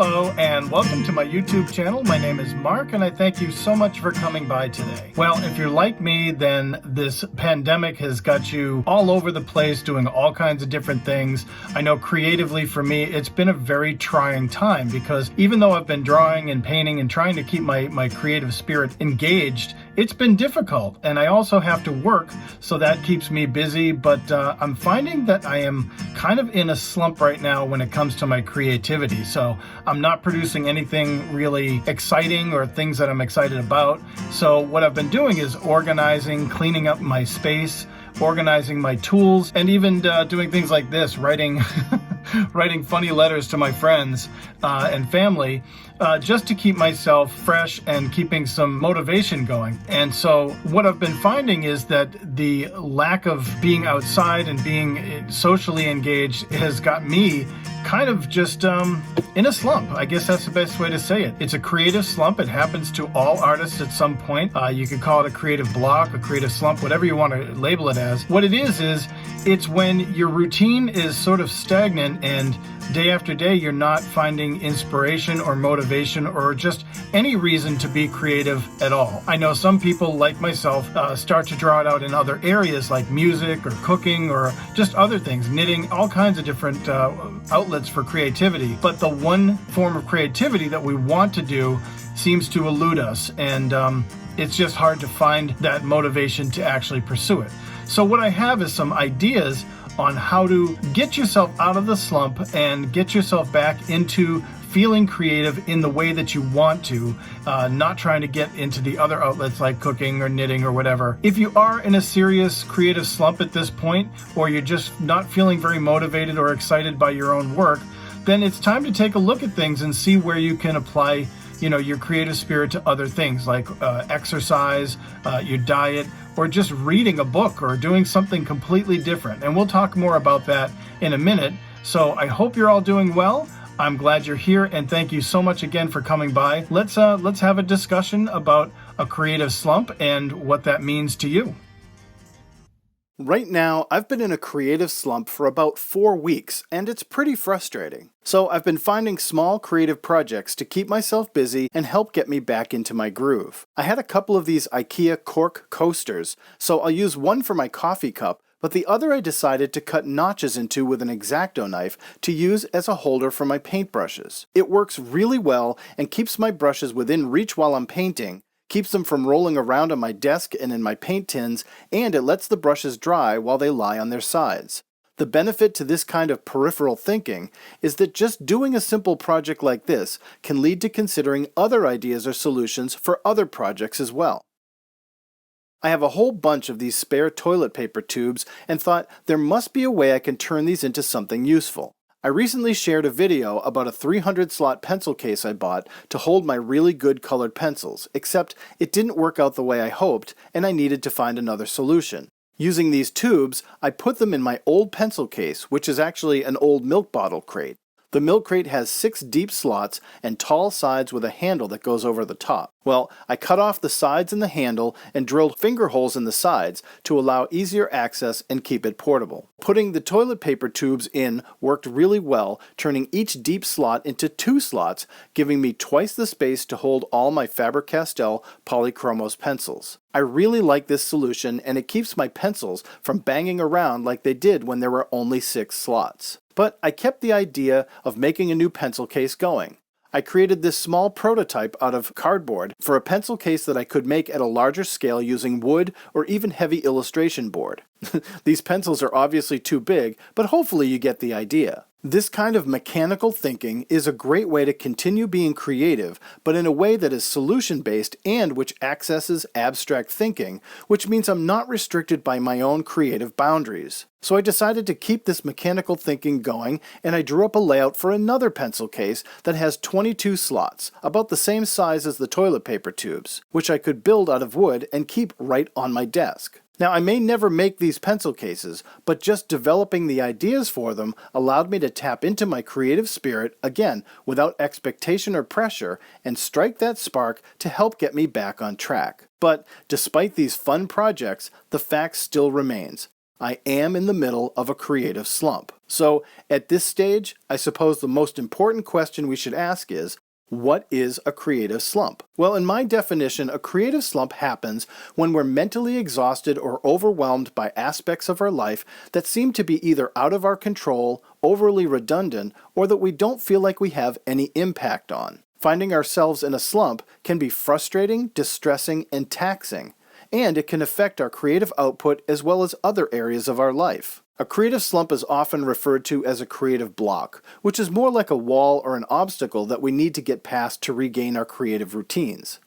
Hello and welcome to my YouTube channel. My name is Mark and I thank you so much for coming by today. Well, if you're like me, then this pandemic has got you all over the place doing all kinds of different things. I know creatively for me, it's been a very trying time because even though I've been drawing and painting and trying to keep my creative spirit engaged, it's been difficult, and I also have to work, so that keeps me busy, but I'm finding that I am kind of in a slump right now when it comes to my creativity. So I'm not producing anything really exciting or things that I'm excited about. So what I've been doing is organizing, cleaning up my space, organizing my tools, and even doing things like this, writing writing funny letters to my friends and family, just to keep myself fresh and keeping some motivation going. And so what I've been finding is that the lack of being outside and being socially engaged has got me kind of just in a slump. I guess that's the best way to say it. It's a creative slump. It happens to all artists at some point. You could call it a creative block, a creative slump, whatever you want to label it as. What it is it's when your routine is sort of stagnant and day after day you're not finding inspiration or motivation or just any reason to be creative at all. I know some people like myself start to draw it out in other areas like music or cooking or just other things, knitting, all kinds of different outlets for creativity. But the one form of creativity that we want to do seems to elude us, and it's just hard to find that motivation to actually pursue it. So what I have is some ideas on how to get yourself out of the slump and get yourself back into feeling creative in the way that you want to, not trying to get into the other outlets like cooking or knitting or whatever. If you are in a serious creative slump at this point, or you're just not feeling very motivated or excited by your own work, then it's time to take a look at things and see where you can apply your creative spirit to other things like exercise, your diet, or just reading a book or doing something completely different. And we'll talk more about that in a minute. So I hope you're all doing well. I'm glad you're here, and thank you so much again for coming by. Let's have a discussion about a creative slump and what that means to you. Right now, I've been in a creative slump for about 4 weeks, and it's pretty frustrating. So I've been finding small creative projects to keep myself busy and help get me back into my groove. I had a couple of these IKEA cork coasters, so I'll use one for my coffee cup, but the other I decided to cut notches into with an X-Acto knife to use as a holder for my paintbrushes. It works really well and keeps my brushes within reach while I'm painting, keeps them from rolling around on my desk and in my paint tins, and it lets the brushes dry while they lie on their sides. The benefit to this kind of peripheral thinking is that just doing a simple project like this can lead to considering other ideas or solutions for other projects as well. I have a whole bunch of these spare toilet paper tubes and thought there must be a way I can turn these into something useful. I recently shared a video about a 300 slot pencil case I bought to hold my really good colored pencils, except it didn't work out the way I hoped and I needed to find another solution. Using these tubes, I put them in my old pencil case, which is actually an old milk bottle crate. The milk crate has 6 deep slots and tall sides with a handle that goes over the top. Well, I cut off the sides and the handle and drilled finger holes in the sides to allow easier access and keep it portable. Putting the toilet paper tubes in worked really well, turning each deep slot into 2 slots, giving me twice the space to hold all my Faber-Castell Polychromos pencils. I really like this solution, and it keeps my pencils from banging around like they did when there were only 6 slots. But I kept the idea of making a new pencil case going. I created this small prototype out of cardboard for a pencil case that I could make at a larger scale using wood or even heavy illustration board. These pencils are obviously too big, but hopefully you get the idea. This kind of mechanical thinking is a great way to continue being creative, but in a way that is solution-based and which accesses abstract thinking, which means I'm not restricted by my own creative boundaries. So I decided to keep this mechanical thinking going, and I drew up a layout for another pencil case that has 22 slots, about the same size as the toilet paper tubes, which I could build out of wood and keep right on my desk. Now, I may never make these pencil cases, but just developing the ideas for them allowed me to tap into my creative spirit, again, without expectation or pressure, and strike that spark to help get me back on track. But despite these fun projects, the fact still remains. I am in the middle of a creative slump. So at this stage, I suppose the most important question we should ask is, what is a creative slump? Well, in my definition, a creative slump happens when we're mentally exhausted or overwhelmed by aspects of our life that seem to be either out of our control, overly redundant, or that we don't feel like we have any impact on. Finding ourselves in a slump can be frustrating, distressing, and taxing, and it can affect our creative output as well as other areas of our life. A creative slump is often referred to as a creative block, which is more like a wall or an obstacle that we need to get past to regain our creative routines.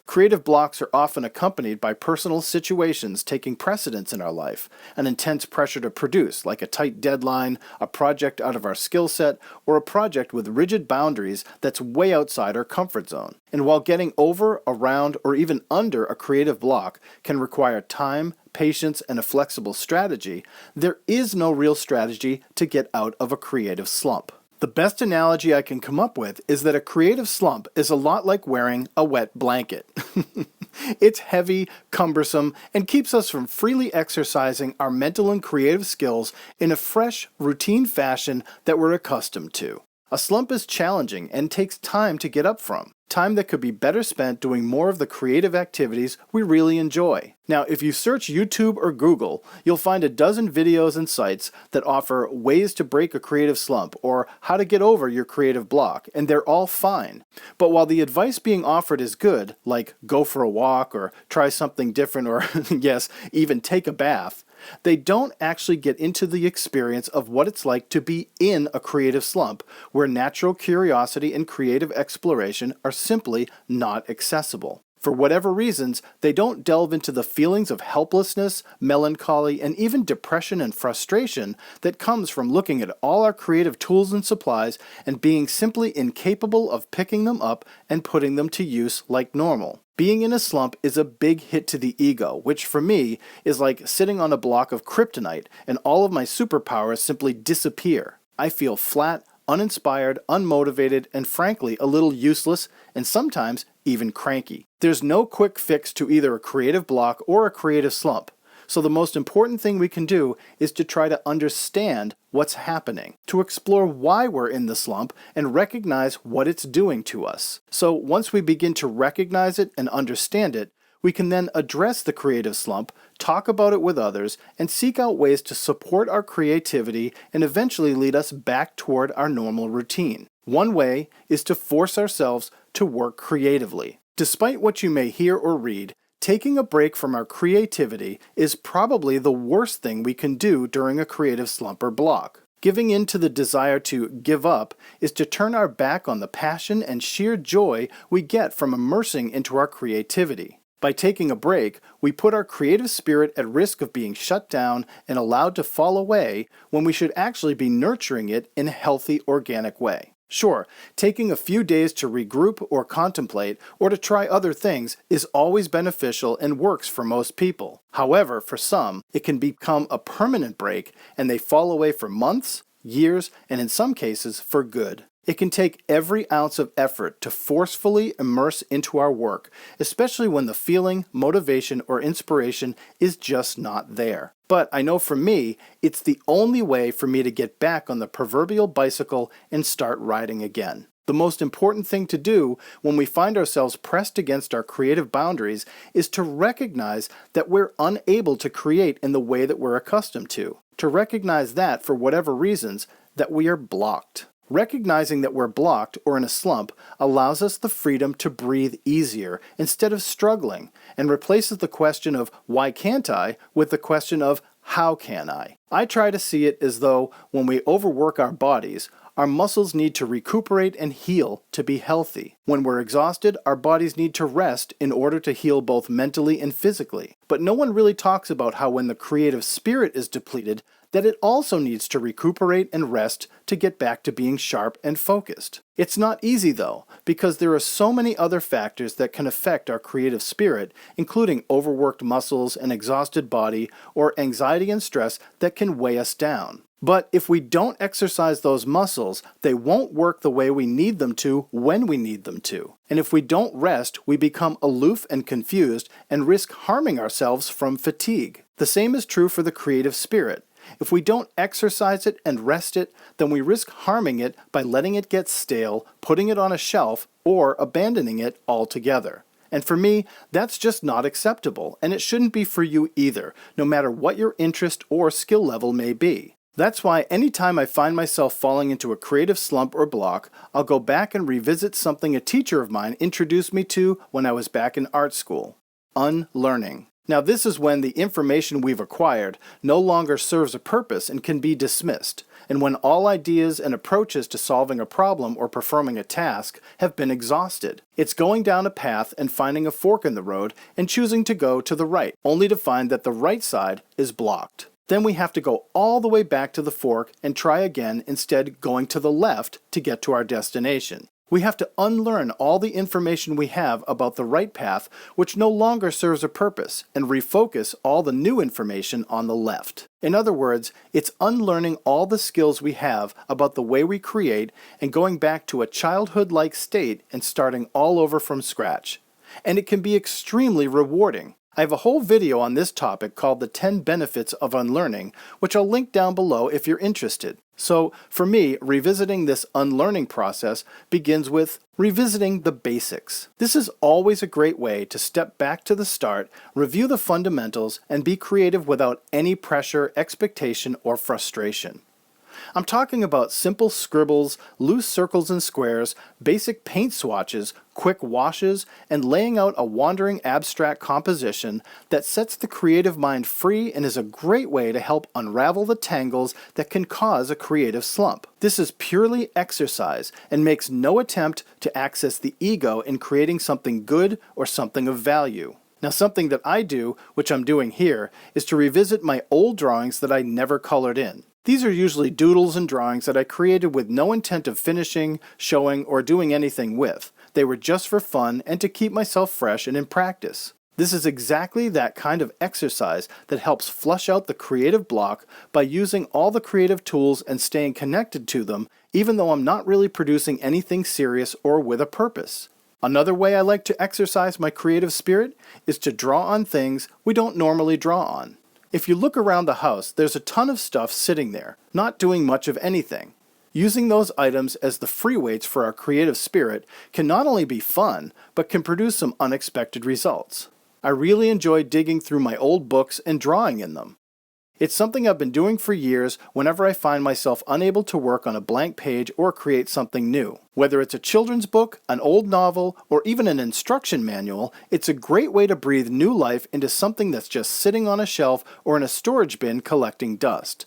Creative blocks are often accompanied by personal situations taking precedence in our life, an intense pressure to produce, like a tight deadline, a project out of our skill set, or a project with rigid boundaries that's way outside our comfort zone. And while getting over, around, or even under a creative block can require time, patience, and a flexible strategy, there is no real strategy to get out of a creative slump. The best analogy I can come up with is that a creative slump is a lot like wearing a wet blanket. It's heavy, cumbersome, and keeps us from freely exercising our mental and creative skills in a fresh, routine fashion that we're accustomed to. A slump is challenging and takes time to get up from. Time that could be better spent doing more of the creative activities we really enjoy. Now, if you search YouTube or Google, you'll find a dozen videos and sites that offer ways to break a creative slump or how to get over your creative block, and they're all fine. But while the advice being offered is good, like go for a walk or try something different or, yes, even take a bath, they don't actually get into the experience of what it's like to be in a creative slump, where natural curiosity and creative exploration are simply not accessible. For whatever reasons, they don't delve into the feelings of helplessness, melancholy, and even depression and frustration that comes from looking at all our creative tools and supplies and being simply incapable of picking them up and putting them to use like normal. Being in a slump is a big hit to the ego, which for me is like sitting on a block of kryptonite and all of my superpowers simply disappear. I feel flat, uninspired, unmotivated, and frankly a little useless and sometimes even cranky. There's no quick fix to either a creative block or a creative slump. So the most important thing we can do is to try to understand what's happening, to explore why we're in the slump and recognize what it's doing to us. So once we begin to recognize it and understand it, we can then address the creative slump, talk about it with others, and seek out ways to support our creativity and eventually lead us back toward our normal routine. One way is to force ourselves to work creatively. Despite what you may hear or read, taking a break from our creativity is probably the worst thing we can do during a creative slump or block. Giving in to the desire to give up is to turn our back on the passion and sheer joy we get from immersing into our creativity. By taking a break, we put our creative spirit at risk of being shut down and allowed to fall away when we should actually be nurturing it in a healthy, organic way. Sure, taking a few days to regroup or contemplate or to try other things is always beneficial and works for most people. However, for some, it can become a permanent break and they fall away for months, years, and in some cases for good. It can take every ounce of effort to forcefully immerse into our work, especially when the feeling, motivation, or inspiration is just not there. But I know for me, it's the only way for me to get back on the proverbial bicycle and start riding again. The most important thing to do when we find ourselves pressed against our creative boundaries is to recognize that we're unable to create in the way that we're accustomed to. To recognize that, for whatever reasons, that we are blocked. Recognizing that we're blocked or in a slump allows us the freedom to breathe easier instead of struggling and replaces the question of why can't I with the question of how can I? I try to see it as though when we overwork our bodies, our muscles need to recuperate and heal to be healthy. When we're exhausted, our bodies need to rest in order to heal both mentally and physically. But no one really talks about how when the creative spirit is depleted, that it also needs to recuperate and rest to get back to being sharp and focused. It's not easy though, because there are so many other factors that can affect our creative spirit, including overworked muscles, an exhausted body, or anxiety and stress that can weigh us down. But if we don't exercise those muscles, they won't work the way we need them to when we need them to. And if we don't rest, we become aloof and confused and risk harming ourselves from fatigue. The same is true for the creative spirit. If we don't exercise it and rest it, then we risk harming it by letting it get stale, putting it on a shelf, or abandoning it altogether. And for me, that's just not acceptable, and it shouldn't be for you either, no matter what your interest or skill level may be. That's why anytime I find myself falling into a creative slump or block, I'll go back and revisit something a teacher of mine introduced me to when I was back in art school: unlearning. Now, this is when the information we've acquired no longer serves a purpose and can be dismissed, and when all ideas and approaches to solving a problem or performing a task have been exhausted. It's going down a path and finding a fork in the road and choosing to go to the right, only to find that the right side is blocked. Then we have to go all the way back to the fork and try again, instead going to the left to get to our destination. We have to unlearn all the information we have about the right path, which no longer serves a purpose, and refocus all the new information on the left. In other words, it's unlearning all the skills we have about the way we create and going back to a childhood-like state and starting all over from scratch. And it can be extremely rewarding. I have a whole video on this topic called The 10 Benefits of Unlearning, which I'll link down below if you're interested. So, for me, revisiting this unlearning process begins with revisiting the basics. This is always a great way to step back to the start, review the fundamentals, and be creative without any pressure, expectation, or frustration. I'm talking about simple scribbles, loose circles and squares, basic paint swatches, quick washes, and laying out a wandering abstract composition that sets the creative mind free and is a great way to help unravel the tangles that can cause a creative slump. This is purely exercise and makes no attempt to access the ego in creating something good or something of value. Now, something that I do, which I'm doing here, is to revisit my old drawings that I never colored in. These are usually doodles and drawings that I created with no intent of finishing, showing, or doing anything with. They were just for fun and to keep myself fresh and in practice. This is exactly that kind of exercise that helps flush out the creative block by using all the creative tools and staying connected to them, even though I'm not really producing anything serious or with a purpose. Another way I like to exercise my creative spirit is to draw on things we don't normally draw on. If you look around the house, there's a ton of stuff sitting there, not doing much of anything. Using those items as the free weights for our creative spirit can not only be fun, but can produce some unexpected results. I really enjoy digging through my old books and drawing in them. It's something I've been doing for years whenever I find myself unable to work on a blank page or create something new. Whether it's a children's book, an old novel, or even an instruction manual, it's a great way to breathe new life into something that's just sitting on a shelf or in a storage bin collecting dust.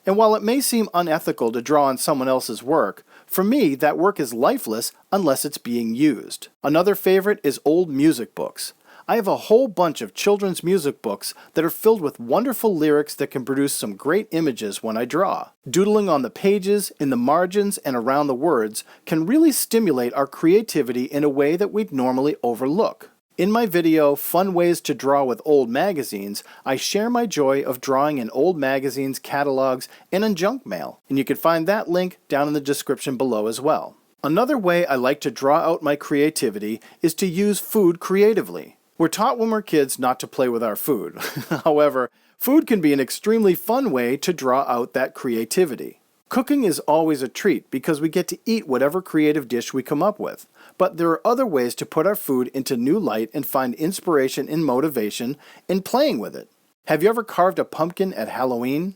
And while it may seem unethical to draw on someone else's work, for me that work is lifeless unless it's being used. Another favorite is old music books. I have a whole bunch of children's music books that are filled with wonderful lyrics that can produce some great images when I draw. Doodling on the pages, in the margins, and around the words can really stimulate our creativity in a way that we'd normally overlook. In my video, Fun Ways to Draw with Old Magazines, I share my joy of drawing in old magazines, catalogs, and in junk mail, and you can find that link down in the description below as well. Another way I like to draw out my creativity is to use food creatively. We're taught when we're kids not to play with our food. However, food can be an extremely fun way to draw out that creativity. Cooking is always a treat because we get to eat whatever creative dish we come up with. But there are other ways to put our food into new light and find inspiration and motivation in playing with it. Have you ever carved a pumpkin at Halloween?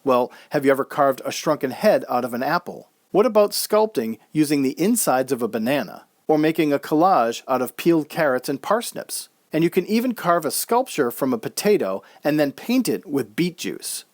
Well, have you ever carved a shrunken head out of an apple? What about sculpting using the insides of a banana? Or making a collage out of peeled carrots and parsnips? And you can even carve a sculpture from a potato and then paint it with beet juice.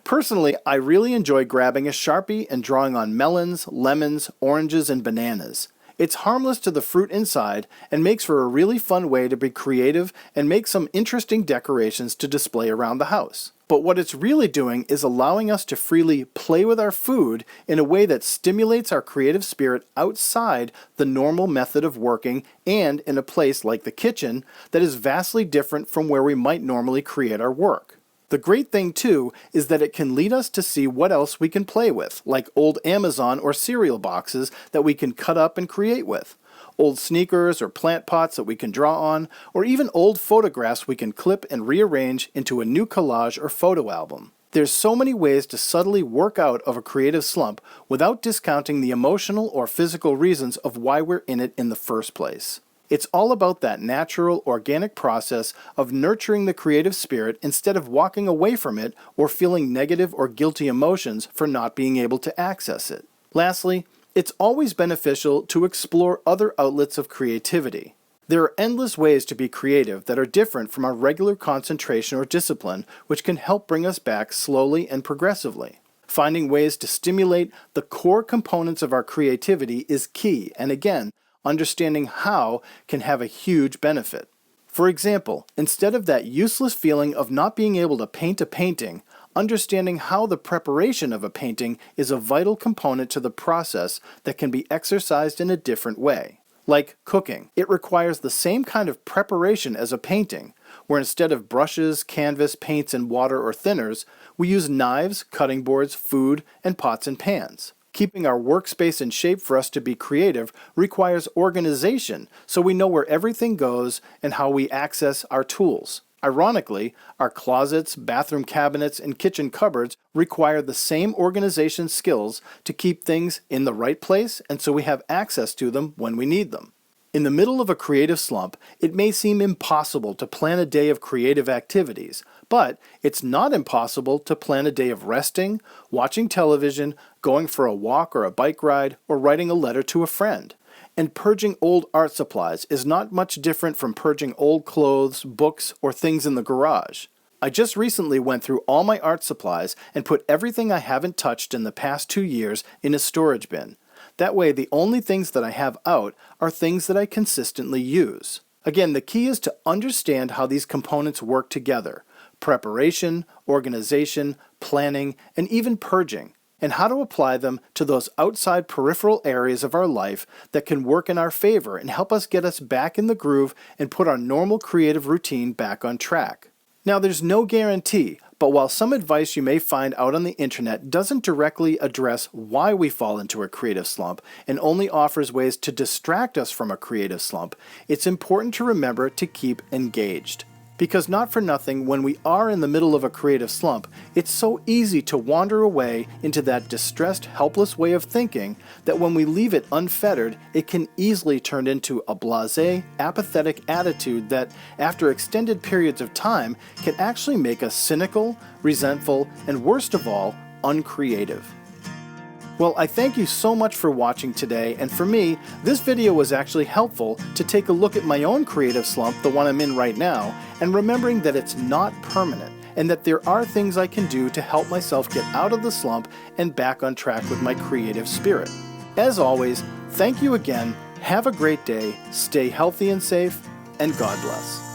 Personally, I really enjoy grabbing a Sharpie and drawing on melons, lemons, oranges, and bananas. It's harmless to the fruit inside and makes for a really fun way to be creative and make some interesting decorations to display around the house. But what it's really doing is allowing us to freely play with our food in a way that stimulates our creative spirit outside the normal method of working and in a place like the kitchen that is vastly different from where we might normally create our work. The great thing too is that it can lead us to see what else we can play with, like old Amazon or cereal boxes that we can cut up and create with, old sneakers or plant pots that we can draw on, or even old photographs we can clip and rearrange into a new collage or photo album. There's so many ways to subtly work out of a creative slump without discounting the emotional or physical reasons of why we're in it in the first place. It's all about that natural, organic process of nurturing the creative spirit instead of walking away from it or feeling negative or guilty emotions for not being able to access it. Lastly, it's always beneficial to explore other outlets of creativity. There are endless ways to be creative that are different from our regular concentration or discipline, which can help bring us back slowly and progressively. Finding ways to stimulate the core components of our creativity is key, and again, understanding how can have a huge benefit. For example, instead of that useless feeling of not being able to paint a painting, understanding how the preparation of a painting is a vital component to the process that can be exercised in a different way. Like cooking, it requires the same kind of preparation as a painting, where instead of brushes, canvas, paints, and water or thinners, we use knives, cutting boards, food, and pots and pans. Keeping our workspace in shape for us to be creative requires organization, so we know where everything goes and how we access our tools. Ironically, our closets, bathroom cabinets, and kitchen cupboards require the same organization skills to keep things in the right place and so we have access to them when we need them. In the middle of a creative slump, it may seem impossible to plan a day of creative activities, but it's not impossible to plan a day of resting, watching television, going for a walk or a bike ride, or writing a letter to a friend. And purging old art supplies is not much different from purging old clothes, books, or things in the garage. I just recently went through all my art supplies and put everything I haven't touched in the past 2 years in a storage bin. That way, the only things that I have out are things that I consistently use. Again, the key is to understand how these components work together: preparation, organization, planning, and even purging, and how to apply them to those outside peripheral areas of our life that can work in our favor and help us get us back in the groove and put our normal creative routine back on track. Now, there's no guarantee, but while some advice you may find out on the internet doesn't directly address why we fall into a creative slump and only offers ways to distract us from a creative slump, it's important to remember to keep engaged. Because not for nothing, when we are in the middle of a creative slump, it's so easy to wander away into that distressed, helpless way of thinking that when we leave it unfettered, it can easily turn into a blasé, apathetic attitude that, after extended periods of time, can actually make us cynical, resentful, and worst of all, uncreative. Well, I thank you so much for watching today, and for me, this video was actually helpful to take a look at my own creative slump, the one I'm in right now, and remembering that it's not permanent, and that there are things I can do to help myself get out of the slump and back on track with my creative spirit. As always, thank you again, have a great day, stay healthy and safe, and God bless.